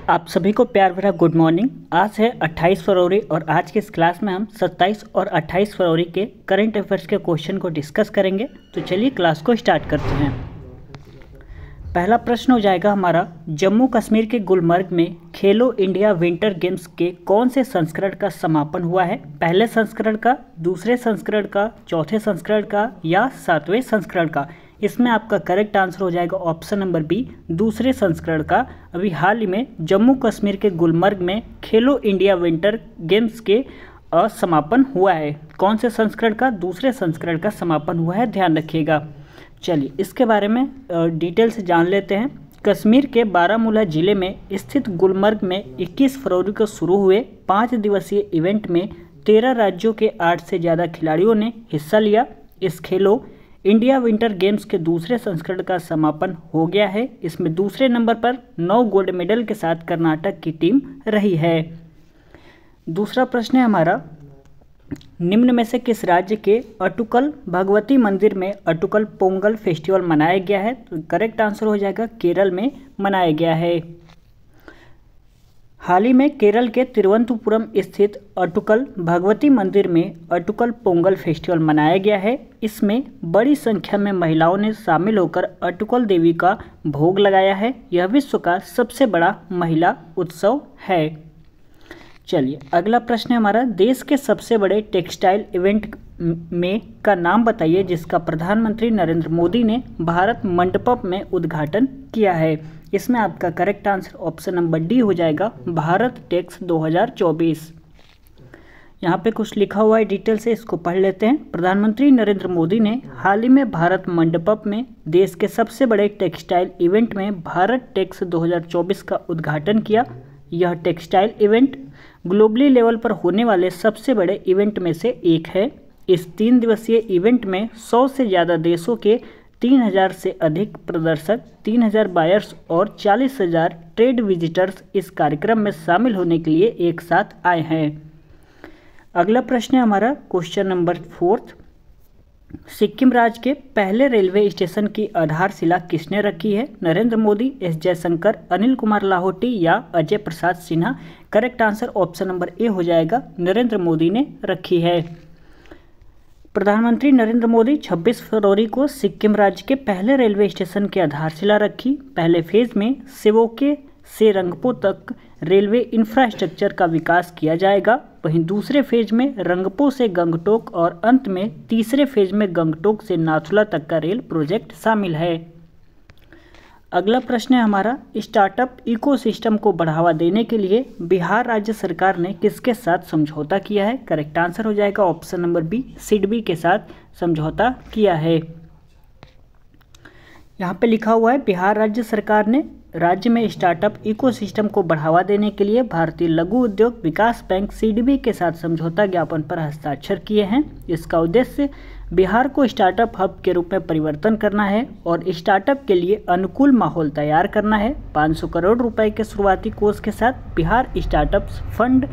आप सभी को प्यार भरा गुड मॉर्निंग। आज है 28 फरवरी और आज के इस क्लास में हम 27 और 28 फरवरी के करंट अफेयर्स के क्वेश्चन को डिस्कस करेंगे। तो चलिए क्लास को स्टार्ट करते हैं। पहला प्रश्न हो जाएगा हमारा, जम्मू कश्मीर के गुलमर्ग में खेलो इंडिया विंटर गेम्स के कौन से संस्करण का समापन हुआ है? पहले संस्करण का, दूसरे संस्करण का, चौथे संस्करण का या सातवें संस्करण का? इसमें आपका करेक्ट आंसर हो जाएगा ऑप्शन नंबर बी, दूसरे संस्करण का। अभी हाल ही में जम्मू कश्मीर के गुलमर्ग में खेलो इंडिया विंटर गेम्स के समापन हुआ है। कौन से संस्करण का? दूसरे संस्करण का समापन हुआ है, ध्यान रखिएगा। चलिए इसके बारे में डिटेल से जान लेते हैं। कश्मीर के बारामूला जिले में स्थित गुलमर्ग में 21 फरवरी को शुरू हुए 5 दिवसीय इवेंट में 13 राज्यों के 8 से ज़्यादा खिलाड़ियों ने हिस्सा लिया। इस खेलो इंडिया विंटर गेम्स के दूसरे संस्करण का समापन हो गया है। इसमें दूसरे नंबर पर 9 गोल्ड मेडल के साथ कर्नाटक की टीम रही है। दूसरा प्रश्न है हमारा, निम्न में से किस राज्य के अटुकल भगवती मंदिर में अटुकल पोंगल फेस्टिवल मनाया गया है? तो करेक्ट आंसर हो जाएगा केरल में मनाया गया है। हाल ही में केरल के तिरुवनंतपुरम स्थित अटुकल भगवती मंदिर में अटुकल पोंगल फेस्टिवल मनाया गया है। इसमें बड़ी संख्या में महिलाओं ने शामिल होकर अटुकल देवी का भोग लगाया है। यह विश्व का सबसे बड़ा महिला उत्सव है। चलिए अगला प्रश्न है हमारा, देश के सबसे बड़े टेक्सटाइल इवेंट में का नाम बताइए जिसका प्रधानमंत्री नरेंद्र मोदी ने भारत मंडपम में उद्घाटन किया है। इसमें आपका correct answer option number D हो जाएगा, भारत टेक्स 2024। यहाँ पे कुछ लिखा हुआ है, डिटेल से इसको पढ़ लेते हैं। प्रधानमंत्री नरेंद्र मोदी ने हाल ही में भारत मंडपम में देश के सबसे बड़े टेक्सटाइल इवेंट में भारत टेक्स 2024 का उद्घाटन किया। यह टेक्सटाइल इवेंट ग्लोबली लेवल पर होने वाले सबसे बड़े इवेंट में से एक है। इस 3 दिवसीय इवेंट में 100 से ज़्यादा देशों के 3000 से अधिक प्रदर्शक, 3000 बायर्स और 40,000 ट्रेड विजिटर्स इस कार्यक्रम में शामिल होने के लिए एक साथ आए हैं। अगला प्रश्न है हमारा, क्वेश्चन नंबर 4। सिक्किम राज्य के पहले रेलवे स्टेशन की आधारशिला किसने रखी है? नरेंद्र मोदी, एस जयशंकर, अनिल कुमार लाहौटी या Ajay Prasad Sinha? Correct answer option number A हो जाएगा, नरेंद्र मोदी ने रखी है। प्रधानमंत्री नरेंद्र मोदी 26 फरवरी को सिक्किम राज्य के पहले रेलवे स्टेशन की आधारशिला रखी। पहले फेज में सिवोके से रंगपो तक रेलवे इंफ्रास्ट्रक्चर का विकास किया जाएगा। वहीं दूसरे फेज में रंगपो से गंगटोक और अंत में तीसरे फेज में गंगटोक से नाथुला तक का रेल प्रोजेक्ट शामिल है। अगला प्रश्न है हमारा, स्टार्टअप इकोसिस्टम को बढ़ावा देने के लिए बिहार राज्य सरकार ने किसके साथ समझौता किया है? करेक्ट आंसर हो जाएगा ऑप्शन नंबर बी, सिडबी के साथ समझौता किया है। यहाँ पे लिखा हुआ है, बिहार राज्य सरकार ने राज्य में स्टार्टअप इकोसिस्टम को बढ़ावा देने के लिए भारतीय लघु उद्योग विकास बैंक सीडीबी के साथ समझौता ज्ञापन पर हस्ताक्षर किए हैं। इसका उद्देश्य बिहार को स्टार्टअप हब के रूप में परिवर्तन करना है और स्टार्टअप के लिए अनुकूल माहौल तैयार करना है। 500 करोड़ रुपए के शुरुआती कोष के साथ बिहार स्टार्टअप फंड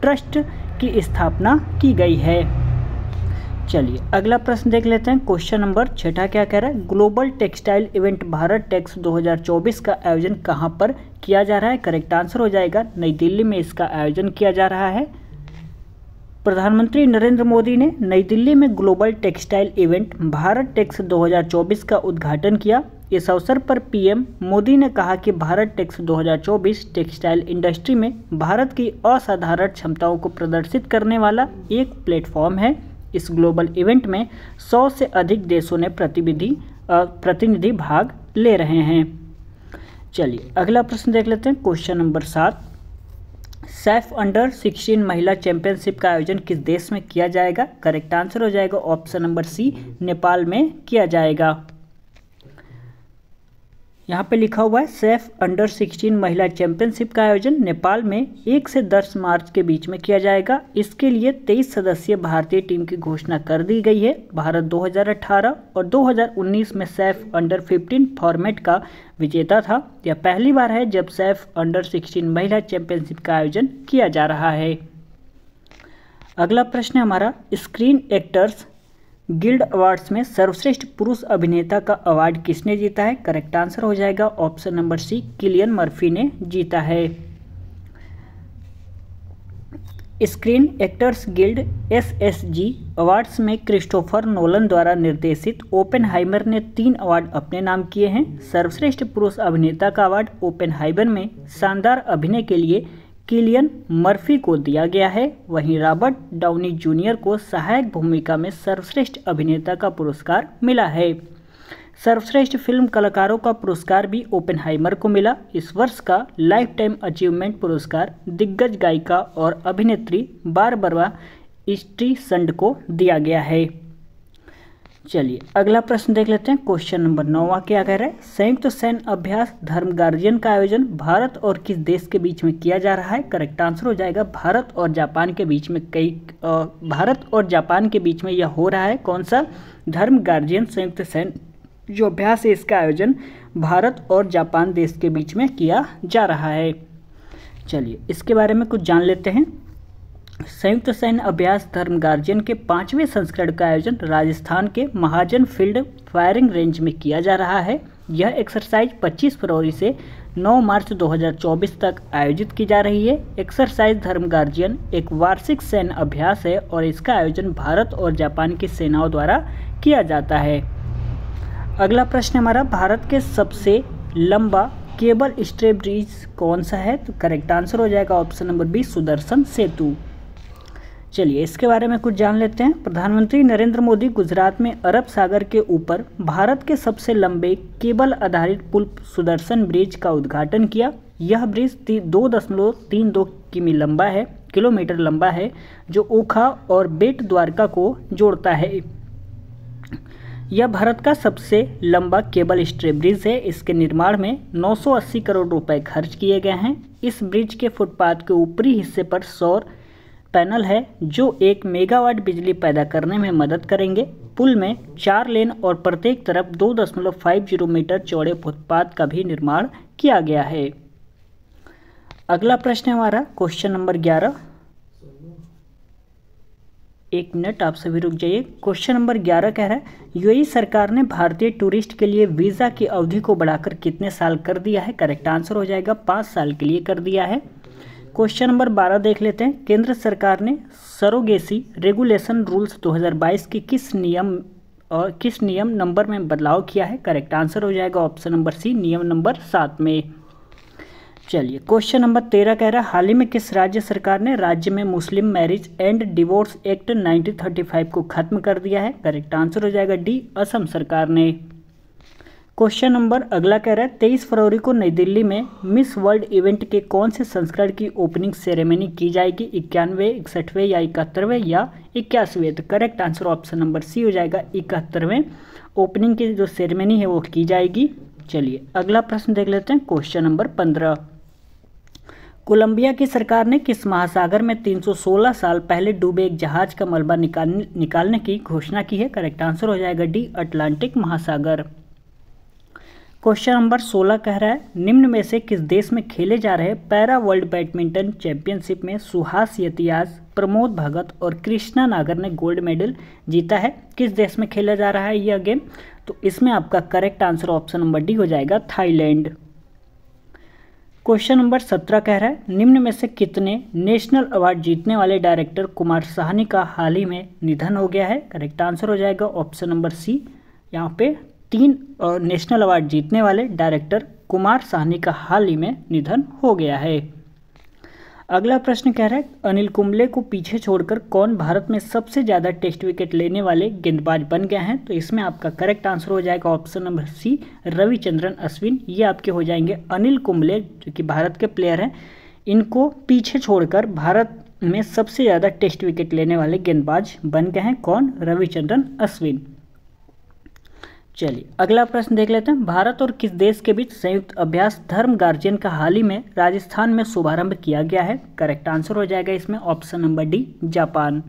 ट्रस्ट की स्थापना की गई है। चलिए अगला प्रश्न देख लेते हैं। क्वेश्चन नंबर 6 क्या कह रहा है, global textile event Bharat Tex 2024 का आयोजन कहां पर किया जा रहा है? करेक्ट आंसर हो जाएगा, नई दिल्ली में इसका आयोजन किया जा रहा है। प्रधानमंत्री नरेंद्र मोदी ने नई दिल्ली में global textile event Bharat Tex 2024 का उद्घाटन किया। इस अवसर पर पीएम मोदी ने कहा कि भारत टेक्स 2024 टेक्सटाइल इंडस्ट्री में भारत की असाधारण क्षमताओं को प्रदर्शित करने वाला एक प्लेटफॉर्म है। इस ग्लोबल इवेंट में 100 से अधिक देशों ने प्रतिनिधि भाग ले रहे हैं। चलिए अगला प्रश्न देख लेते हैं। क्वेश्चन नंबर 7, सैफ अंडर 16 महिला चैंपियनशिप का आयोजन किस देश में किया जाएगा? करेक्ट आंसर हो जाएगा ऑप्शन नंबर सी, नेपाल में किया जाएगा। यहाँ पे लिखा हुआ है, सैफ अंडर 16 महिला चैंपियनशिप का आयोजन नेपाल में 1 से 10 मार्च के बीच में किया जाएगा। इसके लिए 23 सदस्यीय भारतीय टीम की घोषणा कर दी गई है। भारत 2018 और 2019 में सैफ अंडर 15 फॉर्मेट का विजेता था। यह पहली बार है जब सैफ अंडर 16 महिला चैंपियनशिप का आयोजन किया जा रहा है। अगला प्रश्न है हमारा, स्क्रीन एक्टर्स गिल्ड अवार्ड्स में सर्वश्रेष्ठ पुरुष अभिनेता का अवार्ड किसने जीता है? करेक्ट आंसर हो जाएगा option number C, Cillian Murphy ने जीता है। Screen actors guild SSG awards में क्रिस्टोफर नोलन द्वारा निर्देशित ओपेनहाइमर ने 3 अवार्ड अपने नाम किए हैं। सर्वश्रेष्ठ पुरुष अभिनेता का अवार्ड ओपेनहाइमर में शानदार अभिनय के लिए किलियन मर्फी को दिया गया है। वहीं रॉबर्ट डाउनी जूनियर को सहायक भूमिका में सर्वश्रेष्ठ अभिनेता का पुरस्कार मिला है। सर्वश्रेष्ठ फिल्म कलाकारों का पुरस्कार भी ओपेनहाइमर को मिला। इस वर्ष का लाइफ टाइम अचीवमेंट पुरस्कार दिग्गज गायिका और अभिनेत्री बारबरा स्ट्रीसंड को दिया गया है। चलिए अगला प्रश्न देख लेते हैं। क्वेश्चन नंबर 9 क्या कह रहा है? संयुक्त सैन्य अभ्यास धर्म गार्जियन का आयोजन भारत और किस देश के बीच में किया जा रहा है? करेक्ट आंसर हो जाएगा भारत और जापान के बीच में। भारत और जापान के बीच में यह हो रहा है। कौन सा? धर्म गार्जियन संयुक्त सैन्य जो अभ्यास है इसका आयोजन भारत और जापान देश के बीच में किया जा रहा है। चलिए इसके बारे में कुछ जान लेते हैं। संयुक्त सैन्य अभ्यास धर्म गार्जियन के 5वें संस्करण का आयोजन राजस्थान के महाजन फील्ड फायरिंग रेंज में किया जा रहा है। यह एक्सरसाइज 25 फरवरी से 9 मार्च 2024 तक आयोजित की जा रही है। एक्सरसाइज धर्म गार्जियन एक वार्षिक सैन्य अभ्यास है और इसका आयोजन भारत और जापान की सेनाओं द्वारा किया जाता है। अगला प्रश्न हमारा, भारत के सबसे लंबा केबल स्टे ब्रिज कौन सा है? तो करेक्ट आंसर हो जाएगा ऑप्शन नंबर बी, सुदर्शन सेतु। चलिए इसके बारे में कुछ जान लेते हैं। प्रधानमंत्री नरेंद्र मोदी गुजरात में अरब सागर के ऊपर भारत के सबसे लंबे केबल आधारित पुल सुदर्शन ब्रिज का उद्घाटन किया। यह ब्रिज 2.32 किलोमीटर लंबा है जो ओखा और बेट द्वारका को जोड़ता है। यह भारत का सबसे लंबा केबल स्टे ब्रिज है। इसके निर्माण में 980 करोड़ रुपए खर्च किए गए हैं। इस ब्रिज के फुटपाथ के ऊपरी हिस्से पर सौर पैनल है जो 1 मेगावाट बिजली पैदा करने में मदद करेंगे। पुल में 4 लेन और प्रत्येक तरफ 2.50 मीटर चौड़े फुटपाथ का भी निर्माण किया गया है। अगला प्रश्न हमारा क्वेश्चन नंबर 11। एक मिनट आप सभी रुक जाइए। क्वेश्चन नंबर 11 कह रहा है यूएई सरकार ने भारतीय टूरिस्ट के लिए वीज़ा की अवधि को बढ़ाकर कितने साल कर दिया है? करेक्ट आंसर हो जाएगा 5 साल के लिए कर दिया है। क्वेश्चन नंबर 12 देख लेते हैं। केंद्र सरकार ने सरोगेसी रेगुलेशन रूल्स 2022 के किस नियम नंबर में बदलाव किया है? करेक्ट आंसर हो जाएगा ऑप्शन नंबर सी, नियम नंबर 7 में। चलिए क्वेश्चन नंबर 13 कह रहा है हाल ही में किस राज्य सरकार ने राज्य में मुस्लिम मैरिज एंड डिवोर्स एक्ट 1935 को खत्म कर दिया है? करेक्ट आंसर हो जाएगा डी, असम सरकार ने। क्वेश्चन नंबर अगला कह रहा है 23 फरवरी को नई दिल्ली में मिस वर्ल्ड इवेंट के कौन से संस्करण की ओपनिंग सेरेमनी की जाएगी? 91वें, 61वें या 71वें या 81वें? तो correct answer option number C हो जाएगा 71वें ओपनिंग की जो सेरेमनी है वो की जाएगी। चलिए अगला प्रश्न देख लेते हैं। Question number 15। कोलंबिया की सरकार ने किस महासागर में 316 साल पहले डूबे एक जहाज का मलबा निकालने की घोषणा की है? करेक्ट आंसर हो जाएगा डी, अटलांटिक महासागर। क्वेश्चन नंबर 16 कह रहा है निम्न में से किस देश में खेले जा रहे पैरा वर्ल्ड बैडमिंटन चैंपियनशिप में सुहास यतियाज, प्रमोद भगत और कृष्णा नागर ने गोल्ड मेडल जीता है? किस देश में खेला जा रहा है यह गेम? तो इसमें आपका correct answer option number D हो जाएगा, थाईलैंड। क्वेश्चन नंबर 17 कह रहा है निम्न में से कितने नेशनल अवार्ड जीतने वाले डायरेक्टर कुमार साहनी का हाल ही में निधन हो गया है? करेक्ट आंसर हो जाएगा ऑप्शन नंबर सी। यहाँ पे 3 नेशनल अवार्ड जीतने वाले डायरेक्टर कुमार साहनी का हाल ही में निधन हो गया है। अगला प्रश्न कह रहा है अनिल कुंबले को पीछे छोड़कर कौन भारत में सबसे ज़्यादा टेस्ट विकेट लेने वाले गेंदबाज बन गए हैं? तो इसमें आपका करेक्ट आंसर हो जाएगा option number C, Ravichandran Ashwin. ये आपके हो जाएंगे अनिल कुंबले जो कि भारत के प्लेयर हैं। इनको पीछे छोड़कर भारत में सबसे ज़्यादा टेस्ट विकेट लेने वाले गेंदबाज बन गए हैं। कौन? रविचंद्रन अश्विन। चलिए अगला प्रश्न देख लेते हैं। भारत और किस देश के बीच संयुक्त अभ्यास धर्म गार्जियन का हाल ही में राजस्थान में शुभारंभ किया गया है? करेक्ट आंसर हो जाएगा इसमें option number D, Japan.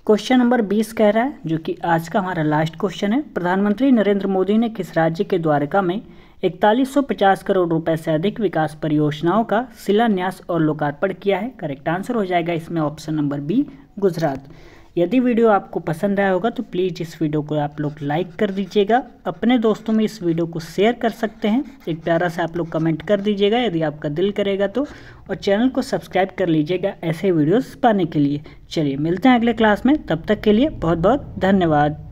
Question number 20 कह रहा है जो कि आज का हमारा लास्ट क्वेश्चन है। प्रधानमंत्री नरेंद्र मोदी ने किस राज्य के द्वारका में 4150 करोड़ रुपए से अधिक विकास परियोजनाओं का शिलान्यास और लोकार्पण किया है? करेक्ट आंसर हो जाएगा इसमें ऑप्शन नंबर बी, गुजरात। यदि वीडियो आपको पसंद आया होगा तो प्लीज़ इस वीडियो को आप लोग लाइक कर दीजिएगा, अपने दोस्तों में इस वीडियो को शेयर कर सकते हैं, एक प्यारा सा आप लोग कमेंट कर दीजिएगा यदि आपका दिल करेगा तो, और चैनल को सब्सक्राइब कर लीजिएगा ऐसे वीडियोस पाने के लिए। चलिए मिलते हैं अगले क्लास में, तब तक के लिए बहुत बहुत धन्यवाद।